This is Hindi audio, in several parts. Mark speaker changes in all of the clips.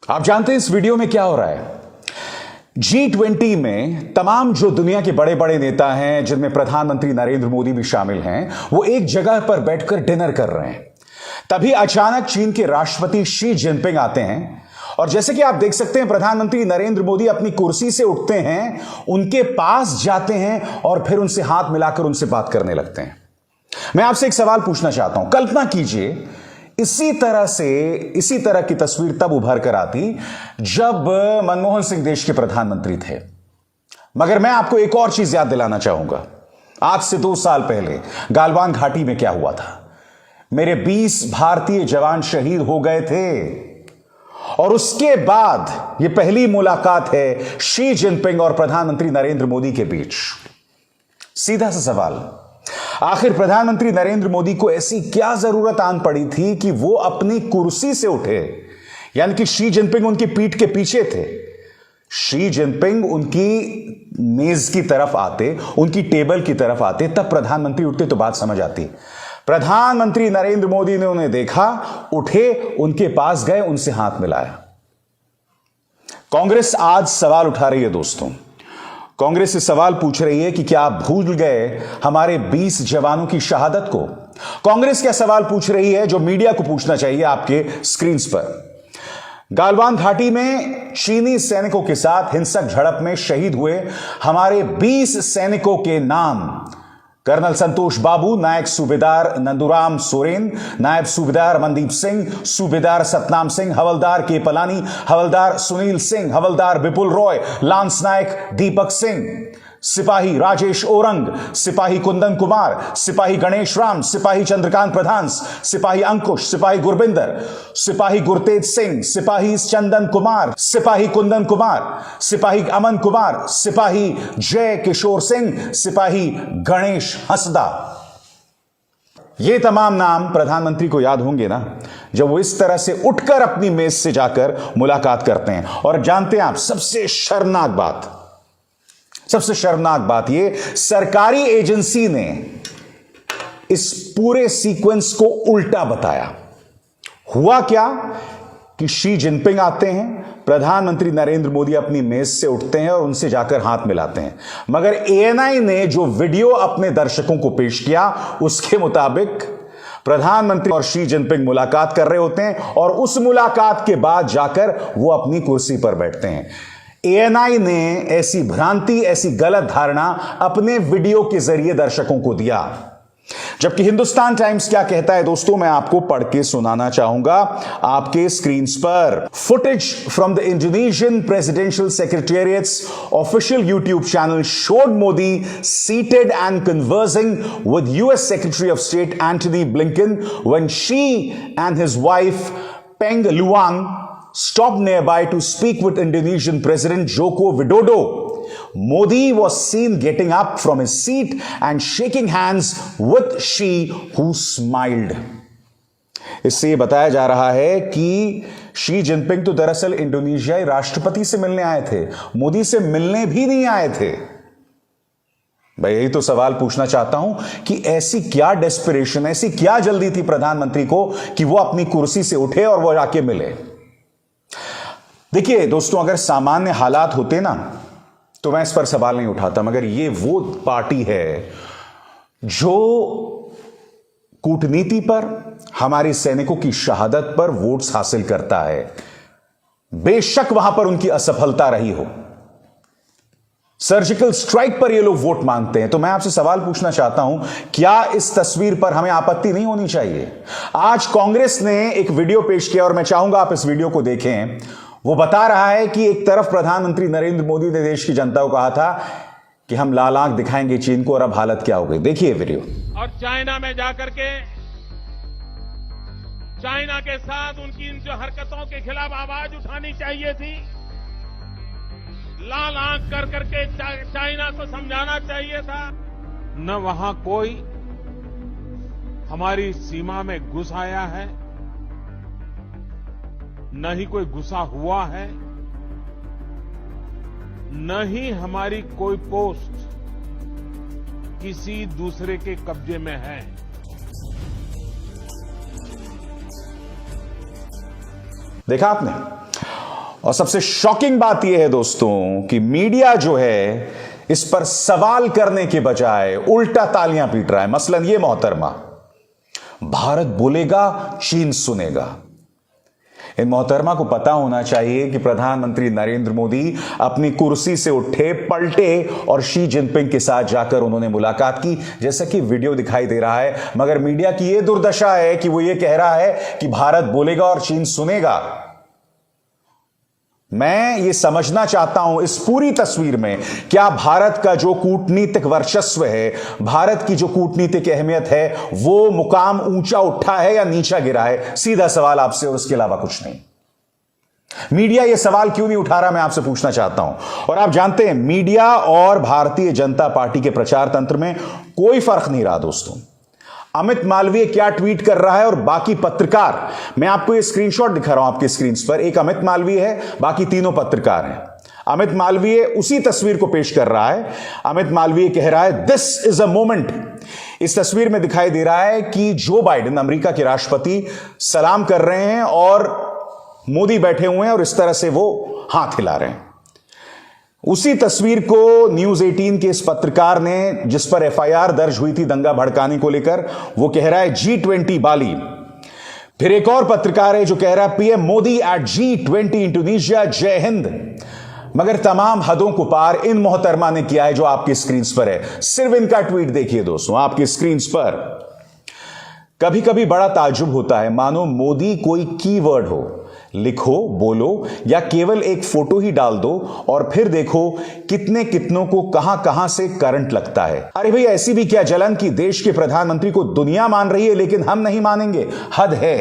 Speaker 1: आप जानते हैं इस वीडियो में क्या हो रहा है? G20 में तमाम जो दुनिया के बड़े बड़े नेता हैं, जिनमें प्रधानमंत्री नरेंद्र मोदी भी शामिल हैं, वो एक जगह पर बैठकर डिनर कर रहे हैं। तभी अचानक चीन के राष्ट्रपति शी जिनपिंग आते हैं और जैसे कि आप देख सकते हैं, प्रधानमंत्री नरेंद्र मोदी अपनी कुर्सी से उठते हैं, उनके पास जाते हैं और फिर उनसे हाथ मिलाकर उनसे बात करने लगते हैं। मैं आपसे एक सवाल पूछना चाहता हूं। कल्पना कीजिए इसी तरह की तस्वीर तब उभर कर आती जब मनमोहन सिंह देश के प्रधानमंत्री थे। मगर मैं आपको एक और चीज याद दिलाना चाहूंगा। आज से 2 साल पहले गालवान घाटी में क्या हुआ था? मेरे 20 भारतीय जवान शहीद हो गए थे और उसके बाद यह पहली मुलाकात है शी जिनपिंग और प्रधानमंत्री नरेंद्र मोदी के बीच। सीधा सा सवाल, आखिर प्रधानमंत्री नरेंद्र मोदी को ऐसी क्या जरूरत आन पड़ी थी कि वो अपनी कुर्सी से उठे? यानी कि शी जिनपिंग उनकी पीठ के पीछे थे। शी जिनपिंग उनकी मेज की तरफ आते, उनकी टेबल की तरफ आते, तब प्रधानमंत्री उठते तो बात समझ आती। प्रधानमंत्री नरेंद्र मोदी ने उन्हें देखा, उठे, उनके पास गए, उनसे हाथ मिलाया। कांग्रेस आज सवाल उठा रही है दोस्तों। कांग्रेस से सवाल पूछ रही है कि क्या आप भूल गए हमारे 20 जवानों की शहादत को? कांग्रेस क्या सवाल पूछ रही है जो मीडिया को पूछना चाहिए आपके स्क्रीन पर। गालवान घाटी में चीनी सैनिकों के साथ हिंसक झड़प में शहीद हुए हमारे 20 सैनिकों के नाम: कर्नल संतोष बाबू, नायक सूबेदार नंदूराम सोरेन, नायब सूबेदार मनदीप सिंह, सूबेदार सतनाम सिंह, हवलदार के पलानी, हवलदार सुनील सिंह, हवलदार विपुल रॉय, लांस नायक दीपक सिंह, सिपाही राजेश ओरंग, सिपाही कुंदन कुमार, सिपाही गणेश राम, सिपाही चंद्रकांत प्रधान, सिपाही अंकुश, सिपाही गुरबिंदर, सिपाही गुरतेज सिंह, सिपाही चंदन कुमार, सिपाही कुंदन कुमार, सिपाही अमन कुमार, सिपाही जय किशोर सिंह, सिपाही गणेश हंसदा। ये तमाम नाम प्रधानमंत्री को याद होंगे ना, जब वो इस तरह से उठकर अपनी मेज से जाकर मुलाकात करते हैं। और जानते हैं आप, सबसे शर्मनाक बात ये, सरकारी एजेंसी ने इस पूरे सीक्वेंस को उल्टा बताया। हुआ क्या कि शी जिनपिंग आते हैं, प्रधानमंत्री नरेंद्र मोदी अपनी मेज से उठते हैं और उनसे जाकर हाथ मिलाते हैं। मगर एएनआई ने जो वीडियो अपने दर्शकों को पेश किया, उसके मुताबिक प्रधानमंत्री और शी जिनपिंग मुलाकात कर रहे होते हैं और उस मुलाकात के बाद जाकर वो अपनी कुर्सी पर बैठते हैं। एएनआई ने ऐसी भ्रांति, ऐसी गलत धारणा अपने वीडियो के जरिए दर्शकों को दिया। जबकि हिंदुस्तान टाइम्स क्या कहता है दोस्तों, मैं आपको पढ़ के सुनाना चाहूंगा आपके स्क्रीन पर। Footage from the Indonesian presidential secretariat's official YouTube channel showed Modi seated and conversing with US Secretary of State Antony Blinken when she and his wife Peng Luang stopped nearby to speak with Indonesian President Joko Widodo. Modi was seen getting up from his seat and shaking hands with she, who smiled. इससे ये बताया जा रहा है कि शी जिनपिंग तो दरअसल इंडोनेशियाई राष्ट्रपति से मिलने आए थे, मोदी से मिलने भी नहीं आए थे। भाई यही तो सवाल पूछना चाहता हूं कि ऐसी क्या डेस्परेशन, ऐसी क्या जल्दी थी प्रधानमंत्री को कि वो अपनी कुर्सी से उठे और वो जाके मिले। देखिए दोस्तों, अगर सामान्य हालात होते ना तो मैं इस पर सवाल नहीं उठाता, मगर ये वो पार्टी है जो कूटनीति पर, हमारे सैनिकों की शहादत पर वोट्स हासिल करता है। बेशक वहां पर उनकी असफलता रही हो, सर्जिकल स्ट्राइक पर ये लोग वोट मांगते हैं। तो मैं आपसे सवाल पूछना चाहता हूं, क्या इस तस्वीर पर हमें आपत्ति नहीं होनी चाहिए? आज कांग्रेस ने एक वीडियो पेश किया और मैं चाहूंगा आप इस वीडियो को देखें। वो बता रहा है कि एक तरफ प्रधानमंत्री नरेंद्र मोदी ने देश की जनता को कहा था कि हम लाल आंख दिखाएंगे चीन को, और अब हालत क्या हो गई, देखिए वीडियो।
Speaker 2: और चाइना में जाकर के चाइना के साथ उनकी इन जो हरकतों के खिलाफ आवाज उठानी चाहिए थी, लाल आंख कर करके चाइना को समझाना चाहिए था। न वहां कोई हमारी सीमा में घुस आया है, न ही कोई घुसा हुआ है, न ही हमारी कोई पोस्ट किसी दूसरे के कब्जे में है।
Speaker 1: देखा आपने? और सबसे शॉकिंग बात यह है दोस्तों कि मीडिया जो है इस पर सवाल करने के बजाय उल्टा तालियां पीट रहा है। मसलन ये मोहतरमा, भारत बोलेगा चीन सुनेगा। इन मोहतरमा को पता होना चाहिए कि प्रधानमंत्री नरेंद्र मोदी अपनी कुर्सी से उठे, पलटे और शी जिनपिंग के साथ जाकर उन्होंने मुलाकात की, जैसा कि वीडियो दिखाई दे रहा है। मगर मीडिया की यह दुर्दशा है कि वो ये कह रहा है कि भारत बोलेगा और चीन सुनेगा। मैं ये समझना चाहता हूं इस पूरी तस्वीर में क्या भारत का जो कूटनीतिक वर्चस्व है, भारत की जो कूटनीतिक अहमियत है, वो मुकाम ऊंचा उठा है या नीचा गिरा है? सीधा सवाल आपसे और उसके अलावा कुछ नहीं। मीडिया ये सवाल क्यों नहीं उठा रहा, मैं आपसे पूछना चाहता हूं। और आप जानते हैं मीडिया और भारतीय जनता पार्टी के प्रचार तंत्र में कोई फर्क नहीं रहा दोस्तों। अमित मालवीय क्या ट्वीट कर रहा है और बाकी पत्रकार, मैं आपको ये स्क्रीनशॉट दिखा रहा हूं आपके स्क्रीन पर। एक अमित मालवीय है, बाकी तीनों पत्रकार हैं। अमित मालवीय उसी तस्वीर को पेश कर रहा है। अमित मालवीय कह रहा है दिस इज अ मोमेंट। इस तस्वीर में दिखाई दे रहा है कि जो बाइडेन अमेरिका के राष्ट्रपति सलाम कर रहे हैं और मोदी बैठे हुए हैं और इस तरह से वो हाथ हिला रहे हैं। उसी तस्वीर को न्यूज 18 के इस पत्रकार ने, जिस पर एफआईआर दर्ज हुई थी दंगा भड़काने को लेकर, वो कह रहा है G20 बाली। फिर एक और पत्रकार है जो कह रहा है PM Modi eight G20 Indonesia, जय हिंद। मगर तमाम हदों को पार इन मोहतरमा ने किया है जो आपकी स्क्रीन पर है। सिर्फ इनका ट्वीट देखिए दोस्तों आपकी स्क्रीन पर। कभी कभी बड़ा ताज्जुब होता है, मानो मोदी कोई कीवर्ड हो, लिखो, बोलो या केवल एक फोटो ही डाल दो और फिर देखो कितने कितनों को कहां कहां से करंट लगता है। अरे भाई ऐसी भी क्या जलन कि देश के प्रधानमंत्री को दुनिया मान रही है लेकिन हम नहीं मानेंगे? हद है।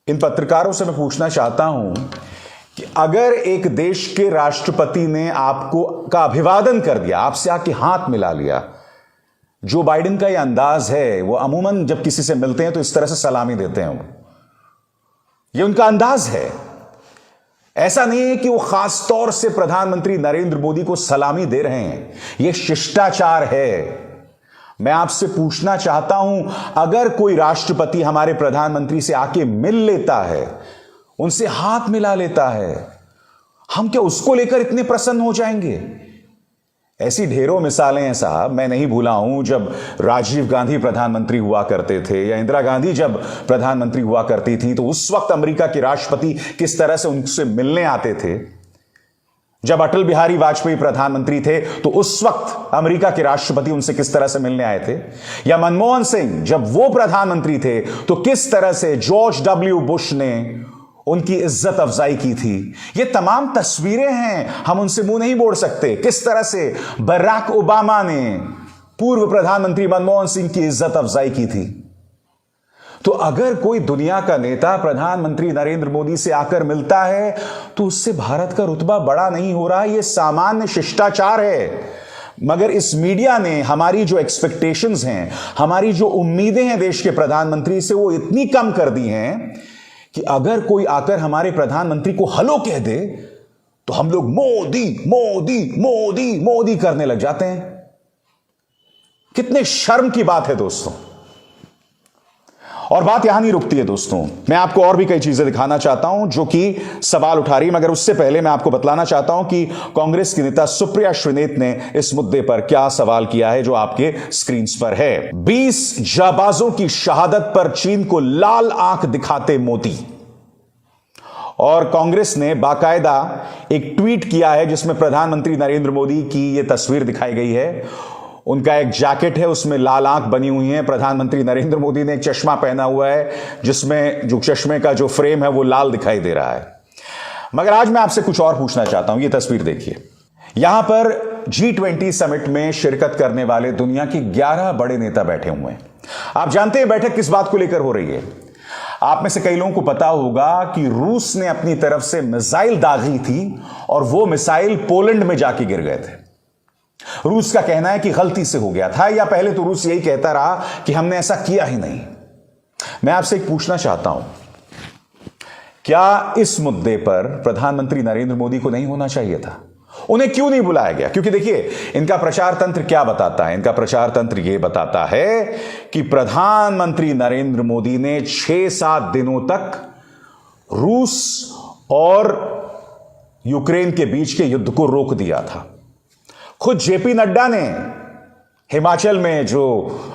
Speaker 1: इन पत्रकारों से मैं पूछना चाहता हूं कि अगर एक देश के राष्ट्रपति ने आपको का अभिवादन कर दिया, आपसे आके हाथ मिला लिया, जो बाइडेन का यह अंदाज है, वो अमूमन जब किसी से मिलते हैं तो इस तरह से सलामी देते हैं, ये उनका अंदाज है। ऐसा नहीं है कि वो खास तौर से प्रधानमंत्री नरेंद्र मोदी को सलामी दे रहे हैं, यह शिष्टाचार है। मैं आपसे पूछना चाहता हूं, अगर कोई राष्ट्रपति हमारे प्रधानमंत्री से आके मिल लेता है, उनसे हाथ मिला लेता है, हम क्या उसको लेकर इतने प्रसन्न हो जाएंगे? ऐसी ढेरों मिसालें हैं साहब। मैं नहीं भूला हूं जब राजीव गांधी प्रधानमंत्री हुआ करते थे या इंदिरा गांधी जब प्रधानमंत्री हुआ करती थी, तो उस वक्त अमेरिका के राष्ट्रपति किस तरह से उनसे मिलने आते थे। जब अटल बिहारी वाजपेयी प्रधानमंत्री थे तो उस वक्त अमेरिका के राष्ट्रपति उनसे किस तरह से मिलने आए थे। या मनमोहन सिंह जब वो प्रधानमंत्री थे तो किस तरह से जॉर्ज डब्ल्यू बुश ने उनकी इज्जत अफजाई की थी। ये तमाम तस्वीरें हैं, हम उनसे मुंह नहीं मोड़ सकते। किस तरह से बराक ओबामा ने पूर्व प्रधानमंत्री मनमोहन सिंह की इज्जत अफजाई की थी। तो अगर कोई दुनिया का नेता प्रधानमंत्री नरेंद्र मोदी से आकर मिलता है तो उससे भारत का रुतबा बड़ा नहीं हो रहा, यह सामान्य शिष्टाचार है। मगर इस मीडिया ने हमारी जो एक्सपेक्टेशंस हैं, हमारी जो उम्मीदें हैं देश के प्रधानमंत्री से, वो इतनी कम कर दी हैं कि अगर कोई आकर हमारे प्रधानमंत्री को हेलो कह दे तो हम लोग मोदी मोदी मोदी मोदी करने लग जाते हैं। कितने शर्म की बात है दोस्तों। और बात यहां नहीं रुकती है दोस्तों, मैं आपको और भी कई चीजें दिखाना चाहता हूं जो कि सवाल उठा रही है। मगर उससे पहले मैं आपको बतलाना चाहता हूं कि कांग्रेस की नेता सुप्रिया श्रीनेत ने इस मुद्दे पर क्या सवाल किया है जो आपके स्क्रीन पर है। 20 जाबाजों की शहादत पर चीन को लाल आंख दिखाते मोदी। और कांग्रेस ने बाकायदा एक ट्वीट किया है जिसमें प्रधानमंत्री नरेंद्र मोदी की यह तस्वीर दिखाई गई है। उनका एक जैकेट है, उसमें लाल आंख बनी हुई है। प्रधानमंत्री नरेंद्र मोदी ने एक चश्मा पहना हुआ है जिसमें जो चश्मे का जो फ्रेम है वो लाल दिखाई दे रहा है। मगर आज मैं आपसे कुछ और पूछना चाहता हूं। ये तस्वीर देखिए, यहां पर G20 समिट में शिरकत करने वाले दुनिया के 11 बड़े नेता बैठे हुए हैं। आप जानते हैं बैठक किस बात को लेकर हो रही है? आप में से कई लोगों को पता होगा कि रूस ने अपनी तरफ से मिसाइल दागी थी और वो मिसाइल पोलैंड में जाके गिर गए थे। रूस का कहना है कि गलती से हो गया था, या पहले तो रूस यही कहता रहा कि हमने ऐसा किया ही नहीं। मैं आपसे एक पूछना चाहता हूं, क्या इस मुद्दे पर प्रधानमंत्री नरेंद्र मोदी को नहीं होना चाहिए था? उन्हें क्यों नहीं बुलाया गया? क्योंकि देखिए, इनका प्रचार तंत्र क्या बताता है? इनका प्रचार तंत्र यह बताता है कि प्रधानमंत्री नरेंद्र मोदी ने 6-7 दिनों तक रूस और यूक्रेन के बीच के युद्ध को रोक दिया था। खुद जेपी नड्डा ने हिमाचल में जो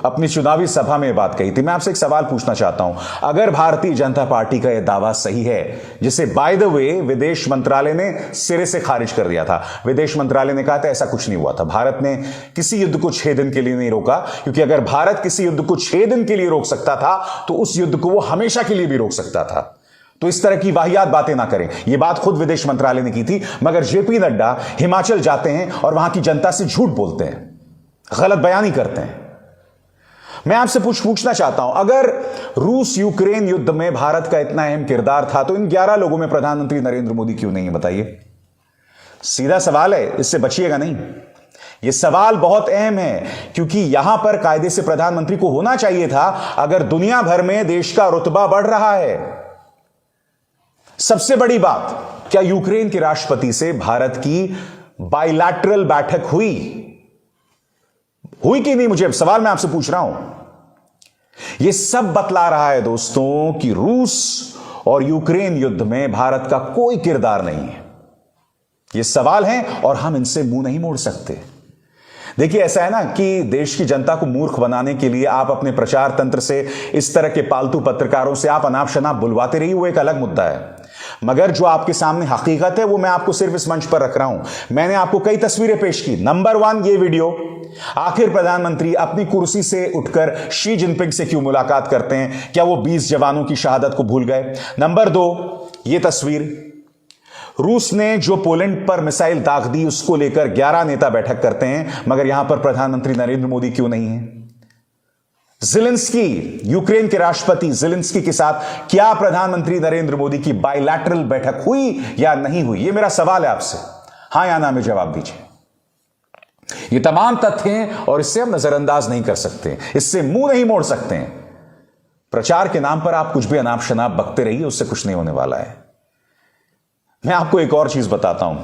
Speaker 1: अपनी चुनावी सभा में बात कही थी। मैं आपसे एक सवाल पूछना चाहता हूं, अगर भारतीय जनता पार्टी का यह दावा सही है, जिसे बाय द वे विदेश मंत्रालय ने सिरे से खारिज कर दिया था, विदेश मंत्रालय ने कहा था ऐसा कुछ नहीं हुआ था, भारत ने किसी युद्ध को 6 दिन के लिए नहीं रोका, क्योंकि अगर भारत किसी युद्ध को 6 दिन के लिए रोक सकता था तो उस युद्ध को वो हमेशा के लिए भी रोक सकता था। तो इस तरह की वाहियात बातें ना करें। यह बात खुद विदेश मंत्रालय ने की थी, मगर जेपी नड्डा हिमाचल जाते हैं और वहां की जनता से झूठ बोलते हैं, गलत बयानी करते हैं। मैं आपसे पूछना चाहता हूं, अगर रूस यूक्रेन युद्ध में भारत का इतना अहम किरदार था तो इन 11 लोगों में प्रधानमंत्री नरेंद्र मोदी क्यों नहीं है? बताइए। सीधा सवाल है, इससे बचिएगा नहीं। यह सवाल बहुत अहम है, क्योंकि यहां पर कायदे से प्रधानमंत्री को होना चाहिए था अगर दुनिया भर में देश का रुतबा बढ़ रहा है। सबसे बड़ी बात, क्या यूक्रेन के राष्ट्रपति से भारत की बायलैटरल बैठक हुई कि नहीं? मुझे सवाल मैं आपसे पूछ रहा हूं। यह सब बतला रहा है दोस्तों कि रूस और यूक्रेन युद्ध में भारत का कोई किरदार नहीं है। ये सवाल हैं और हम इनसे मुंह नहीं मोड़ सकते। देखिए, ऐसा है ना कि देश की जनता को मूर्ख बनाने के लिए आप अपने प्रचार तंत्र से इस तरह के पालतू पत्रकारों से आप अनाप शनाप बुलवाते रहिए, वो एक अलग मुद्दा है, मगर जो आपके सामने हकीकत है वो मैं आपको सिर्फ इस मंच पर रख रहा हूं। मैंने आपको कई तस्वीरें पेश की। नंबर 1, ये वीडियो, आखिर प्रधानमंत्री अपनी कुर्सी से उठकर शी जिनपिंग से क्यों मुलाकात करते हैं? क्या वो 20 जवानों की शहादत को भूल गए? नंबर 2, ये तस्वीर, रूस ने जो पोलैंड पर मिसाइल दाग दी उसको लेकर 11 नेता बैठक करते हैं, मगर यहां पर प्रधानमंत्री नरेंद्र मोदी क्यों नहीं है? ज़ेलेंस्की, यूक्रेन के राष्ट्रपति ज़ेलेंस्की के साथ क्या प्रधानमंत्री नरेंद्र मोदी की बायलैटरल बैठक हुई या नहीं हुई? यह मेरा सवाल है आपसे, हां या ना में जवाब दीजिए। ये तमाम तथ्य हैं और इससे हम नजरअंदाज नहीं कर सकते, इससे मुंह नहीं मोड़ सकते हैं। प्रचार के नाम पर आप कुछ भी अनाप शनाप बकते रहिए, उससे कुछ नहीं होने वाला है। मैं आपको एक और चीज बताता हूं।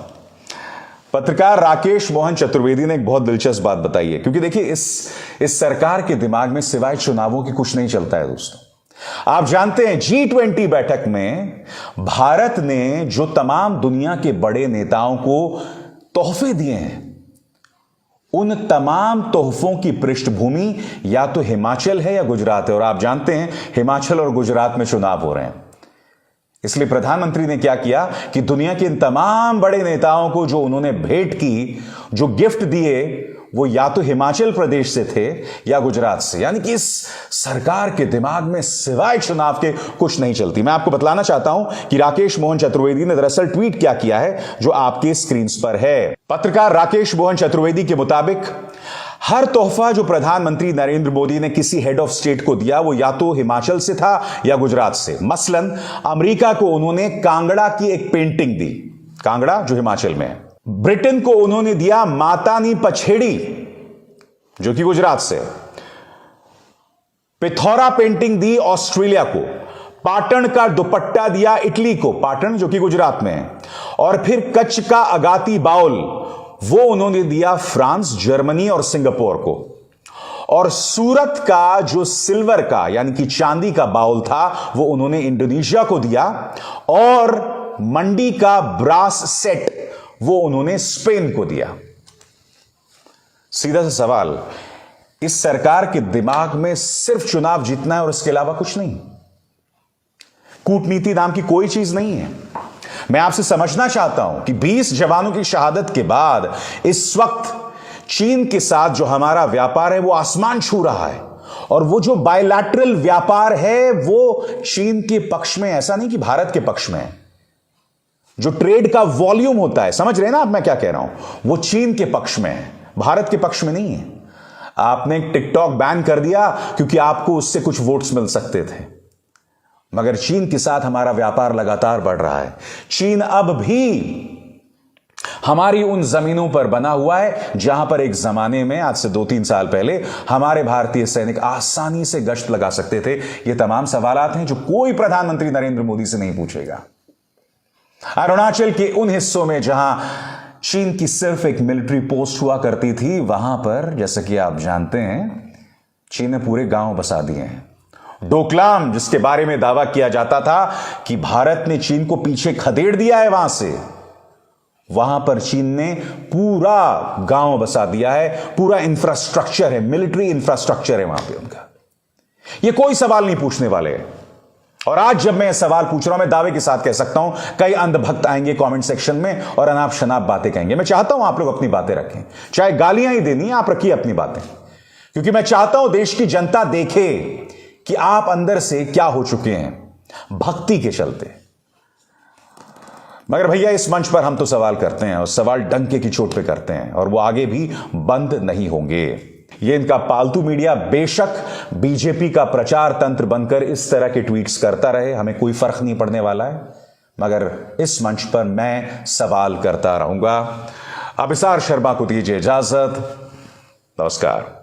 Speaker 1: पत्रकार राकेश मोहन चतुर्वेदी ने एक बहुत दिलचस्प बात बताई है, क्योंकि देखिए इस सरकार के दिमाग में सिवाय चुनावों की कुछ नहीं चलता है दोस्तों। आप जानते हैं G20 बैठक में भारत ने जो तमाम दुनिया के बड़े नेताओं को तोहफे दिए हैं, उन तमाम तोहफों की पृष्ठभूमि या तो हिमाचल है या गुजरात है, और आप जानते हैं हिमाचल और गुजरात में चुनाव हो रहे हैं। इसलिए प्रधानमंत्री ने क्या किया कि दुनिया के इन तमाम बड़े नेताओं को जो उन्होंने भेंट की, जो गिफ्ट दिए, वो या तो हिमाचल प्रदेश से थे या गुजरात से। यानी कि इस सरकार के दिमाग में सिवाय चुनाव के कुछ नहीं चलती। मैं आपको बतलाना चाहता हूं कि राकेश मोहन चतुर्वेदी ने दरअसल ट्वीट क्या किया है, जो आपके स्क्रीन पर है। पत्रकार राकेश मोहन चतुर्वेदी के मुताबिक हर तोहफा जो प्रधानमंत्री नरेंद्र मोदी ने किसी हेड ऑफ स्टेट को दिया वो या तो हिमाचल से था या गुजरात से। मसलन अमेरिका को उन्होंने कांगड़ा की एक पेंटिंग दी, कांगड़ा जो हिमाचल में है। ब्रिटेन को उन्होंने दिया मातानी पछेड़ी, जो कि गुजरात से। पिथौरा पेंटिंग दी ऑस्ट्रेलिया को। पाटन का दुपट्टा दिया इटली को, पाटन जो कि गुजरात में है। और फिर कच्छ का अगाती बाउल वो उन्होंने दिया फ्रांस, जर्मनी और सिंगापुर को। और सूरत का जो सिल्वर का यानी कि चांदी का बाउल था वो उन्होंने इंडोनेशिया को दिया। और मंडी का ब्रास सेट वो उन्होंने स्पेन को दिया। सीधा सा सवाल, इस सरकार के दिमाग में सिर्फ चुनाव जीतना है और इसके अलावा कुछ नहीं। कूटनीति नाम की कोई चीज नहीं है। मैं आपसे समझना चाहता हूं कि 20 जवानों की शहादत के बाद इस वक्त चीन के साथ जो हमारा व्यापार है वो आसमान छू रहा है। और वो जो बायलैटरल व्यापार है वो चीन के पक्ष में, ऐसा नहीं कि भारत के पक्ष में है। जो ट्रेड का वॉल्यूम होता है, समझ रहे ना आप मैं क्या कह रहा हूं, वो चीन के पक्ष में है, भारत के पक्ष में नहीं है। आपने एक टिकटॉक बैन कर दिया क्योंकि आपको उससे कुछ वोट्स मिल सकते थे, मगर चीन के साथ हमारा व्यापार लगातार बढ़ रहा है। चीन अब भी हमारी उन जमीनों पर बना हुआ है जहां पर एक जमाने में, आज से 2-3 साल पहले, हमारे भारतीय सैनिक आसानी से गश्त लगा सकते थे। ये तमाम सवालात हैं जो कोई प्रधानमंत्री नरेंद्र मोदी से नहीं पूछेगा। अरुणाचल के उन हिस्सों में जहां चीन की सिर्फ एक मिलिट्री पोस्ट हुआ करती थी, वहां पर जैसा कि आप जानते हैं चीन ने पूरे गांव बसा दिए हैं। डोकलाम, जिसके बारे में दावा किया जाता था कि भारत ने चीन को पीछे खदेड़ दिया है वहां से, वहां पर चीन ने पूरा गांव बसा दिया है, पूरा इंफ्रास्ट्रक्चर है, मिलिट्री इंफ्रास्ट्रक्चर है वहां पे उनका। ये कोई सवाल नहीं पूछने वाले। और आज जब मैं सवाल पूछ रहा हूं, मैं दावे के साथ कह सकता हूं, कई अंधभक्त आएंगे कमेंट सेक्शन में और अनाप शनाप बातें कहेंगे। मैं चाहता हूं आप लोग अपनी बातें रखें, चाहे गालियां ही देनी है, आप रखिए अपनी बातें, क्योंकि मैं चाहता हूं देश की जनता देखे कि आप अंदर से क्या हो चुके हैं भक्ति के चलते। मगर भैया, इस मंच पर हम तो सवाल करते हैं और सवाल डंके की चोट पे करते हैं, और वो आगे भी बंद नहीं होंगे। ये इनका पालतू मीडिया बेशक बीजेपी का प्रचार तंत्र बनकर इस तरह के ट्वीट्स करता रहे, हमें कोई फर्क नहीं पड़ने वाला है, मगर इस मंच पर मैं सवाल करता रहूंगा। अभिसार शर्मा को दीजिए इजाजत। नमस्कार।